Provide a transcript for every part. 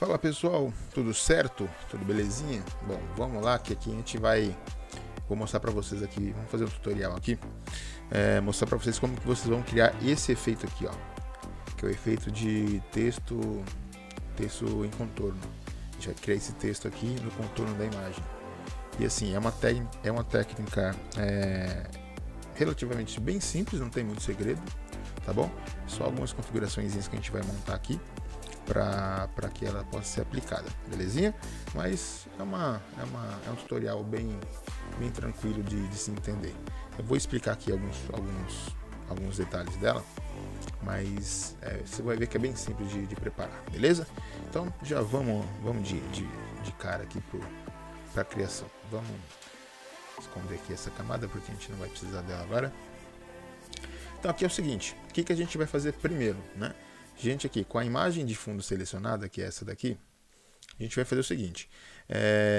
Fala pessoal, tudo certo? Tudo belezinha? Bom, vamos lá que aqui a gente vai... Vou mostrar pra vocês aqui, vamos fazer um tutorial aqui. Mostrar pra vocês como que vocês vão criar esse efeito aqui, ó. Que é o efeito de texto em contorno. A gente vai criar esse texto aqui no contorno da imagem. E assim, é uma técnica relativamente bem simples, não tem muito segredo, tá bom? Só algumas configurações que a gente vai montar aqui para que ela possa ser aplicada, belezinha? Mas é um tutorial bem tranquilo de se entender. Eu vou explicar aqui alguns detalhes dela, mas você vai ver que é bem simples de preparar, beleza? Então já vamos de cara aqui para a criação. Vamos esconder aqui essa camada porque a gente não vai precisar dela agora. Então aqui é o seguinte, o que a gente vai fazer primeiro, né? Gente, aqui com a imagem de fundo selecionada, que é essa daqui, a gente vai fazer o seguinte.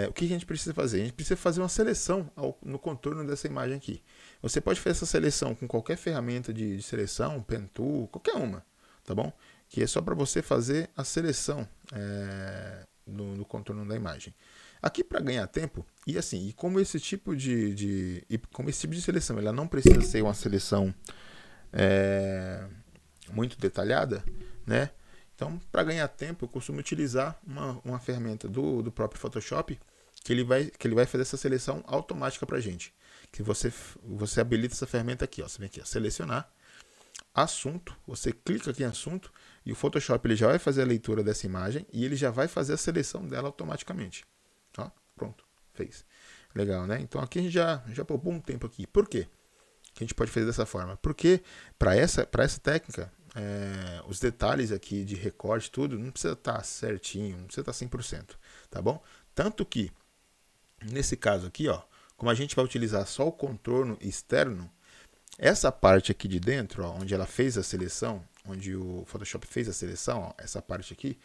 O que a gente precisa fazer? A gente precisa fazer uma seleção no contorno dessa imagem aqui. Você pode fazer essa seleção com qualquer ferramenta de seleção, Pen Tool, qualquer uma, tá bom? Que é só para você fazer a seleção no contorno da imagem. Aqui para ganhar tempo, e assim, e como esse tipo de seleção, ela não precisa ser uma seleção muito detalhada, né? Então, para ganhar tempo, eu costumo utilizar uma ferramenta do próprio Photoshop que ele vai fazer essa seleção automática para a gente. Que você habilita essa ferramenta aqui, ó. Você vem aqui, ó, selecionar, assunto, você clica aqui em assunto e o Photoshop ele já vai fazer a leitura dessa imagem e ele já vai fazer a seleção dela automaticamente. Ó, pronto, fez. Legal, né? Então aqui a gente já poupou um tempo aqui. Por quê que a gente pode fazer dessa forma? Porque para essa técnica, os detalhes aqui de recorte, tudo, não precisa estar certinho, não precisa estar 100%, tá bom? Tanto que, nesse caso aqui, ó, como a gente vai utilizar só o contorno externo, essa parte aqui de dentro, ó, onde ela fez a seleção, onde o Photoshop fez a seleção, ó, essa parte aqui,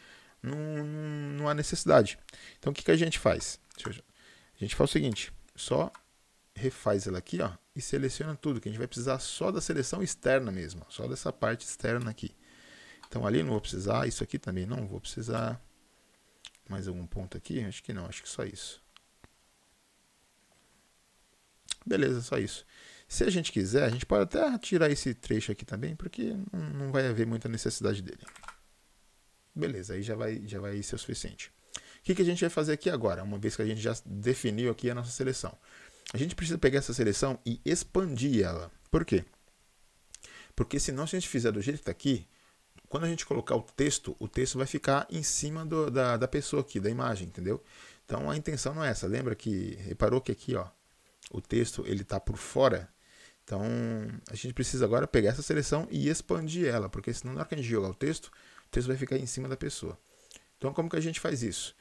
não há necessidade. Então, o que a gente faz? A gente faz o seguinte, só refaz ela aqui, ó, e seleciona tudo, que a gente vai precisar só da seleção externa mesmo, ó, só dessa parte externa aqui. Então ali eu não vou precisar, isso aqui também não vou precisar. Mais algum ponto aqui? Acho que não, acho que só isso. Beleza, só isso. Se a gente quiser, a gente pode até tirar esse trecho aqui também, porque não vai haver muita necessidade dele. Beleza, aí já vai ser o suficiente. O que a gente vai fazer aqui agora, uma vez que a gente já definiu aqui a nossa seleção? A gente precisa pegar essa seleção e expandir ela. Por quê? Porque senão, se a gente fizer do jeito que está aqui, quando a gente colocar o texto vai ficar em cima da pessoa aqui, da imagem, entendeu? Então a intenção não é essa. Lembra que, reparou que aqui, ó, o texto ele está por fora? Então a gente precisa agora pegar essa seleção e expandir ela, porque senão na hora que a gente jogar o texto vai ficar em cima da pessoa. Então, como que a gente faz isso?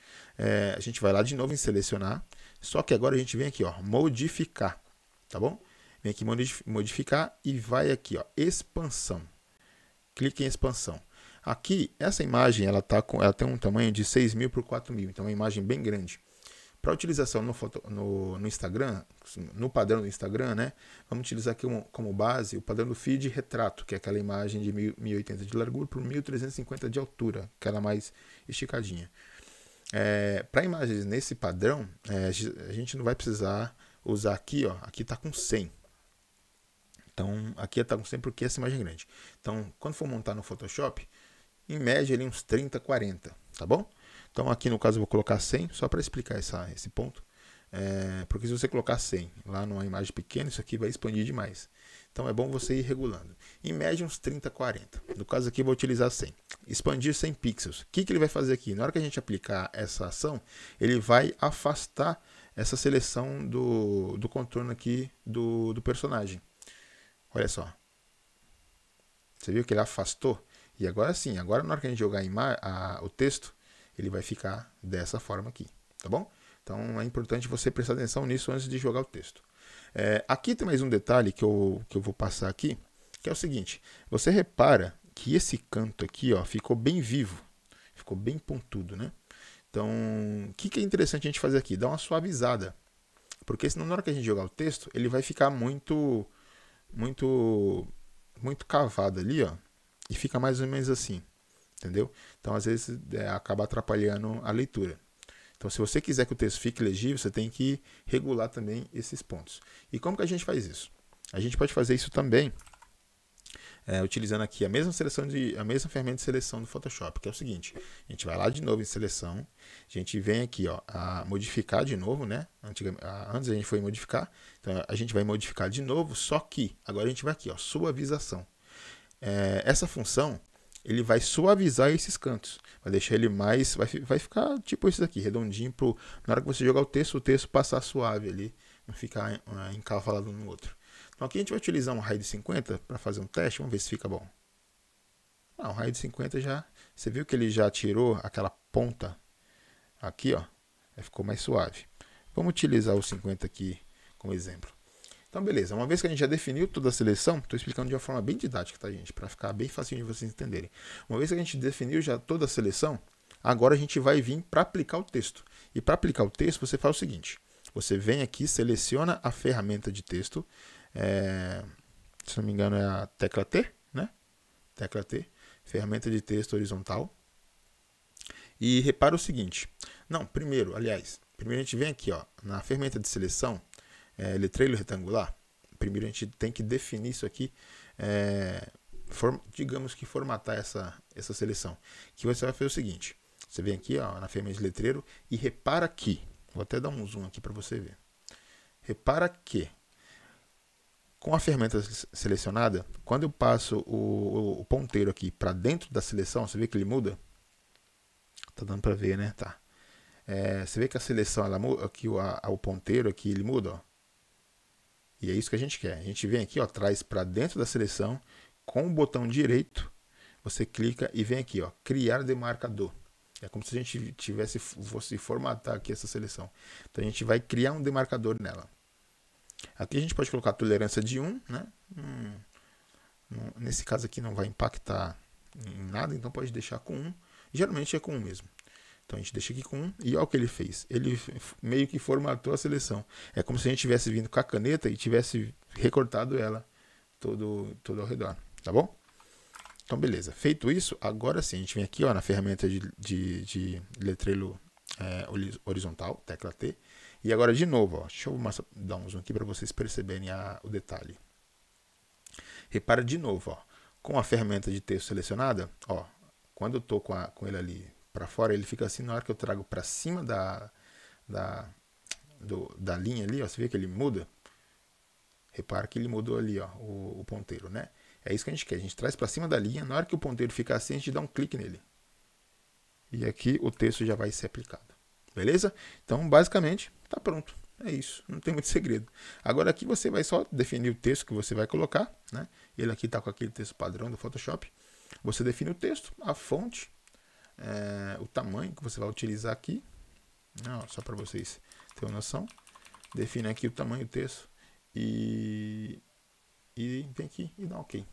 A gente vai lá de novo em selecionar, só que agora a gente vem aqui, ó, modificar, tá bom? Vem aqui modificar e vai aqui, ó, expansão. Clique em expansão. Aqui, essa imagem, ela tem um tamanho de 6.000 por 4.000, então é uma imagem bem grande. Para utilização no Instagram, no padrão do Instagram, né? Vamos utilizar aqui como base o padrão do feed retrato, que é aquela imagem de 1080 de largura por 1350 de altura, aquela mais esticadinha. Para imagens nesse padrão, a gente não vai precisar usar aqui, ó, aqui está com 100. Então, aqui está com 100 porque essa imagem é grande. Então, quando for montar no Photoshop, em média ali uns 30, 40, tá bom? Então aqui no caso eu vou colocar 100, só para explicar esse ponto. Porque se você colocar 100 lá numa imagem pequena, isso aqui vai expandir demais. Então é bom você ir regulando. Em média uns 30, 40. No caso aqui eu vou utilizar 100. Expandir 100 pixels. O que ele vai fazer aqui? Na hora que a gente aplicar essa ação, ele vai afastar essa seleção do contorno aqui do personagem. Olha só. Você viu que ele afastou? E agora sim, agora na hora que a gente jogar o texto, ele vai ficar dessa forma aqui, tá bom? Então é importante você prestar atenção nisso antes de jogar o texto. Aqui tem mais um detalhe que eu vou passar aqui, que é o seguinte. Você repara que esse canto aqui, ó, ficou bem vivo, ficou bem pontudo, né? Então, o que é interessante a gente fazer aqui? Dar uma suavizada, porque senão na hora que a gente jogar o texto, ele vai ficar muito cavado ali, ó, e fica mais ou menos assim. entendeu? Então, às vezes, acaba atrapalhando a leitura. Então, se você quiser que o texto fique legível, você tem que regular também esses pontos. E como que a gente faz isso? A gente pode fazer isso também utilizando aqui a mesma ferramenta de seleção do Photoshop, que é o seguinte: a gente vai lá de novo em seleção, a gente vem aqui, ó, a modificar de novo, né? Antes a gente foi modificar, então a gente vai modificar de novo, só que agora a gente vai aqui, ó, suavização. Essa função, ele vai suavizar esses cantos, vai deixar ele mais, vai ficar tipo esse aqui, redondinho, na hora que você jogar o texto passar suave ali, não ficar encavalado no outro. Então aqui a gente vai utilizar um raio de 50 para fazer um teste, vamos ver se fica bom. Um raio de 50 já, você viu que ele já tirou aquela ponta aqui, ó, ficou mais suave. Vamos utilizar o 50 aqui como exemplo. Então beleza, uma vez que a gente já definiu toda a seleção, estou explicando de uma forma bem didática, tá, gente? Para ficar bem facinho de vocês entenderem. Uma vez que a gente definiu já toda a seleção, agora a gente vai vir para aplicar o texto. E para aplicar o texto, você faz o seguinte: você vem aqui, seleciona a ferramenta de texto, se não me engano é a tecla T, né? Tecla T, ferramenta de texto horizontal. E repara o seguinte, primeiro a gente vem aqui, ó, na ferramenta de seleção, letreiro retangular. Primeiro a gente tem que definir isso aqui, digamos que formatar essa seleção. Que você vai fazer o seguinte: você vem aqui, ó, na ferramenta de letreiro e repara aqui, vou até dar um zoom aqui para você ver. Repara que com a ferramenta selecionada, quando eu passo o ponteiro aqui para dentro da seleção, você vê que ele muda? Tá dando para ver, né? Tá. Você vê que a seleção, ela muda, aqui o ponteiro aqui, ele muda, ó. E é isso que a gente quer. A gente vem aqui, ó, traz para dentro da seleção, com o botão direito, você clica e vem aqui, ó, criar demarcador. É como se a gente fosse formatar aqui essa seleção. Então a gente vai criar um demarcador nela. Aqui a gente pode colocar a tolerância de 1, né? Nesse caso aqui não vai impactar em nada, então pode deixar com 1. Geralmente é com 1 mesmo. Então a gente deixa aqui com 1 e olha o que ele fez. Ele meio que formatou a seleção. É como se a gente tivesse vindo com a caneta e tivesse recortado ela todo ao redor, tá bom? Então beleza, feito isso, agora sim a gente vem aqui, ó, na ferramenta de letreiro horizontal, tecla T. E agora de novo, ó, deixa eu dar um zoom aqui para vocês perceberem o detalhe. Repara de novo, ó, com a ferramenta de texto selecionada, ó, quando eu estou com ele ali para fora, ele fica assim. Na hora que eu trago para cima da linha ali, ó, você vê que ele muda? Repara que ele mudou ali, ó, o ponteiro, né? É isso que a gente quer. A gente traz para cima da linha. Na hora que o ponteiro ficar assim, a gente dá um clique nele. E aqui o texto já vai ser aplicado. Beleza? Então, basicamente, tá pronto. É isso. Não tem muito segredo. Agora aqui você vai só definir o texto que você vai colocar, né? Ele aqui está com aquele texto padrão do Photoshop. Você define o texto, a fonte, o tamanho que você vai utilizar aqui. Não, só para vocês terem uma noção. Define aqui o tamanho do texto e vem aqui e dá OK.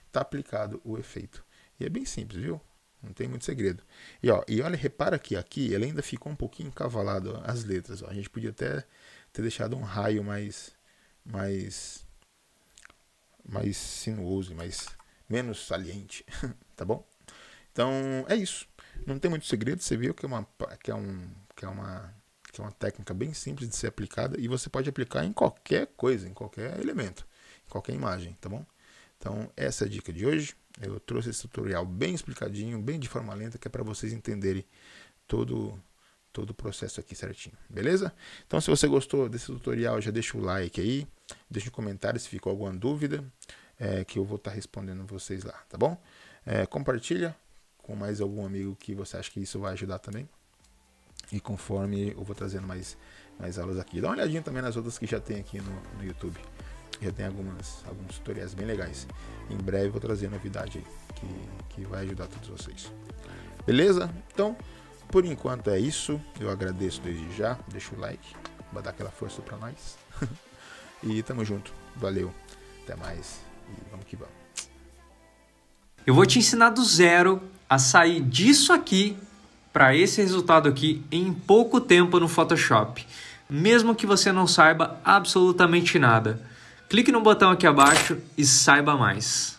Está aplicado o efeito. E é bem simples, viu? Não tem muito segredo. E olha, repara que aqui ele ainda ficou um pouquinho encavalado, as letras. Ó. A gente podia até ter deixado um raio mais sinuoso, menos saliente, tá bom? Então é isso. Não tem muito segredo. Você viu que é uma técnica bem simples de ser aplicada e você pode aplicar em qualquer coisa, em qualquer elemento, em qualquer imagem, tá bom? Então essa é a dica de hoje. Eu trouxe esse tutorial bem explicadinho, bem de forma lenta, que é para vocês entenderem todo o processo aqui certinho, beleza? Então se você gostou desse tutorial, já deixa o like aí, deixa um comentário se ficou alguma dúvida, que eu vou estar respondendo vocês lá, tá bom? Compartilha com mais algum amigo que você acha que isso vai ajudar também. E conforme eu vou trazendo mais aulas aqui. Dá uma olhadinha também nas outras que já tem aqui no YouTube. Já tem alguns tutoriais bem legais. Em breve vou trazer novidade aí que vai ajudar todos vocês. Beleza? Então, por enquanto é isso. Eu agradeço desde já. Deixa o like, vai dar aquela força pra nós. E tamo junto. Valeu. Até mais. E vamos que vamos. Eu vou te ensinar do zero a sair disso aqui para esse resultado aqui em pouco tempo no Photoshop. Mesmo que você não saiba absolutamente nada. Clique no botão aqui abaixo e saiba mais.